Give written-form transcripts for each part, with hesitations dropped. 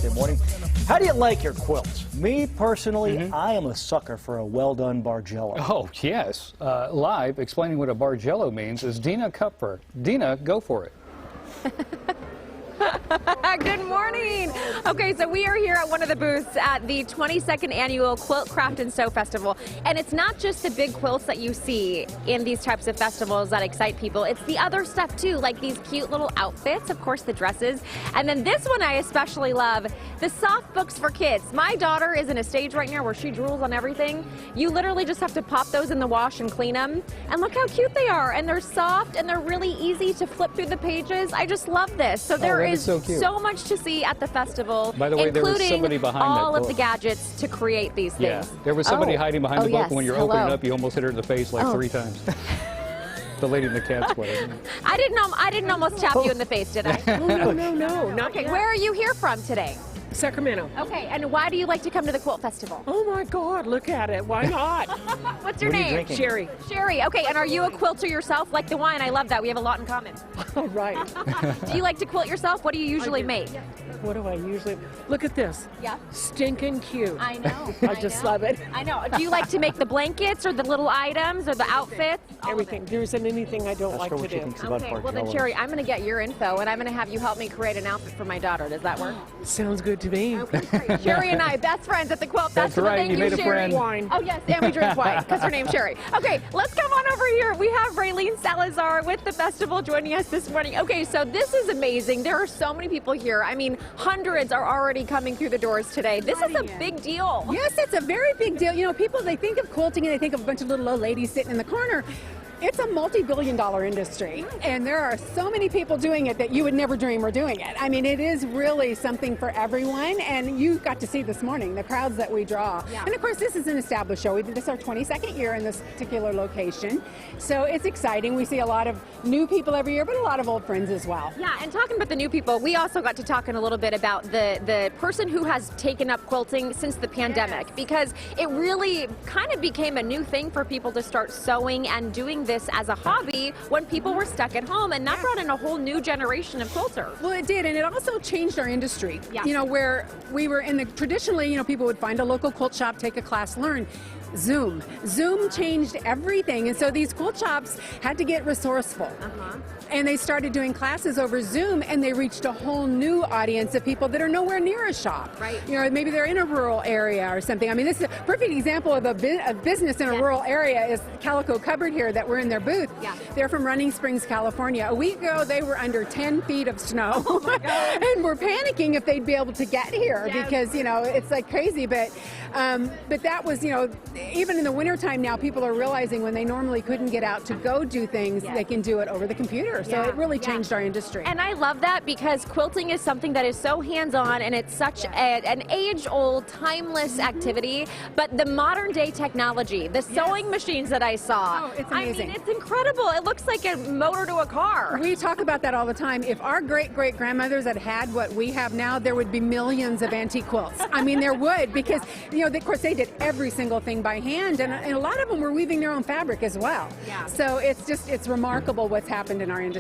Wednesday morning. How do you like your quilts? Me, personally, I am a sucker for a well-done bargello. Oh, yes. Live, explaining what a bargello means, is Dina Kupfer. Dina, go for it. Good morning. Okay, so we are here at one of the booths at the 22nd Annual Quilt, Craft, and Sew Festival. And it's not just the big quilts that you see in these types of festivals that excite people. It's the other stuff, too, like these cute little outfits, of course, the dresses. And then this one I especially love, the soft books for kids. My daughter is in a stage right now where she drools on everything. You literally just have to pop those in the wash and clean them. And look how cute they are. And they're soft, and they're really easy to flip through the pages. I just love this. So there is so much to see at the festival, by the way, there was somebody behind all that of the gadgets to create these things. Yeah, there was somebody hiding behind the book, and when you're opening it up, you almost hit her in the face like 3 times. The lady in the cat sweater. I didn't almost tap you in the face, did I? No. Okay, where are you here from today? Sacramento. Okay, and why do you like to come to the Quilt Festival? Oh my God, look at it. Why not? What's your What are you name? drinking? Sherry. Sherry. Okay, and are you a quilter yourself? Like the wine, I love that. We have a lot in common. All right. Do you like to quilt yourself? What do you usually make? What do I usually? Look at this. Yeah. Stinking cute. I know. I just love it. I know. Do you like to make the blankets or the little items or the outfits? All of Everything. it. There isn't anything I don't Ask like her to what she do. thinks about Okay, well then, bargellos. Sherry, I'm going to get your info, and I'm going to have you help me create an outfit for my daughter. Does that work? Sounds good to me. Okay, great. Sherry and I, best friends at the Quilt That's Festival. right, Thank you made a Sherry. friend. Wine. Oh, yes, and we drink wine because her name's Sherry. Okay, let's come on over here. We have Raylene Salazar with the festival joining us this morning. Okay, so this is amazing. There are so many people here. I mean, hundreds are already coming through the doors today. This is a big deal. Yes, it's a very big deal. You know, people, they think of quilting and they think of a bunch of little old ladies sitting in the corner. It's a multi-billion-dollar industry, and there are so many people doing it that you would never dream of doing it. I mean, it is really something for everyone, and you got to see this morning the crowds that we draw. Yeah. And of course, this is an established show. We did this our 22nd year in this particular location, so it's exciting. We see a lot of new people every year, but a lot of old friends as well. Yeah, and talking about the new people, we also got to talking a little bit about the person who has taken up quilting since the pandemic, because it really kind of became a new thing for people to start sewing and doing this as a hobby when people were stuck at home, and that brought in a whole new generation of quilters. Well, it did, and it also changed our industry. Yeah. You know, where we were in the, traditionally, you know, people would find a local quilt shop, take a class, learn. Zoom changed everything, and so these quilt shops had to get resourceful. And they started doing classes over Zoom, and they reached a whole new audience of people that are nowhere near a shop. Right. You know, maybe they're in a rural area or something. I mean, this is a perfect example of a business in a rural area is Calico Cupboard here that we're in their booth. Yeah. They're from Running Springs, California. A week ago, they were under 10 feet of snow. Oh my God. And we're panicking if they'd be able to get here because, you know, it's like crazy. But that was, you know, even in the wintertime now, people are realizing when they normally couldn't get out to go do things, they can do it over the computer. So it really changed our industry. And I love that because quilting is something that is so hands-on, and it's such an age-old, timeless activity. But the modern-day technology, the sewing machines that I saw, it's amazing. I mean, it's incredible. It looks like a motor to a car. We talk about that all the time. If our great-great-grandmothers had what we have now, there would be millions of antique quilts. I mean, there would, because, you know, of course, they did every single thing by hand, and a lot of them were weaving their own fabric as well. Yeah. So it's remarkable what's happened in our industry.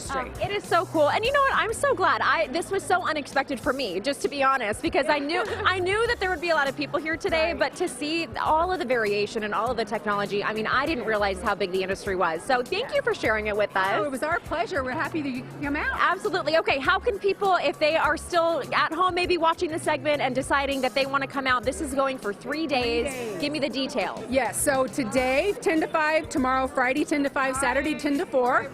It is so cool. And you know what? I'm so glad. This was so unexpected for me, just to be honest, because I knew that there would be a lot of people here today, but to see all of the variation and all of the technology, I mean, I didn't realize how big the industry was. So thank you for sharing it with us. Oh, it was our pleasure. We're happy that you could come out. Absolutely. Okay, how can people, if they are still at home, maybe watching the segment and deciding that they want to come out, this is going for 3 days. Give me the details. Yes, so today, 10 to 5, tomorrow, Friday, 10 to 5, Saturday, 10 to 4.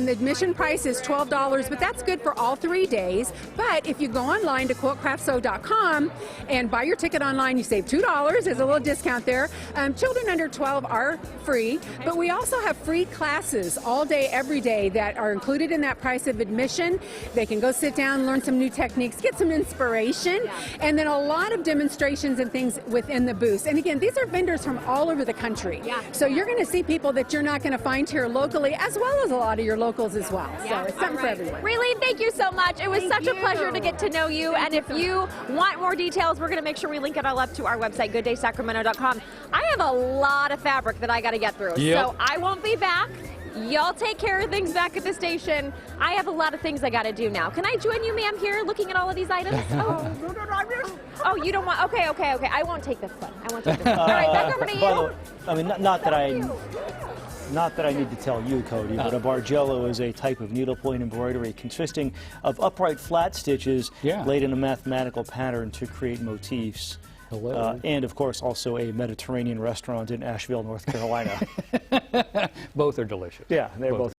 The admission price is $12, but that's good for all 3 days. But if you go online to quiltcraftsew.com and buy your ticket online, you save $2. There's a little discount there. Children under 12 are free, but we also have free classes all day, every day that are included in that price of admission. They can go sit down, learn some new techniques, get some inspiration, and then a lot of demonstrations and things within the booths. And again, these are vendors from all over the country. So you're going to see people that you're not going to find here locally, as well as a lot of your locals as well. So it's something for everyone. Raylene, thank you so much. It was such a pleasure to get to know you. And if you want more details, we're going to make sure we link it all up to our website, gooddaysacramento.com. I have a lot of fabric that I got to get through. So I won't be back. Y'all take care of things back at the station. I have a lot of things I got to do now. Can I join you, ma'am, here looking at all of these items? Oh, you don't want... Okay. I won't take this one. I won't take this one. All right, back over to you. By the way, I mean, not that I need to tell you, Cody, but a bargello is a type of needlepoint embroidery consisting of upright flat stitches laid in a mathematical pattern to create motifs. And, of course, also a Mediterranean restaurant in Asheville, North Carolina. Both are delicious. Yeah, they're both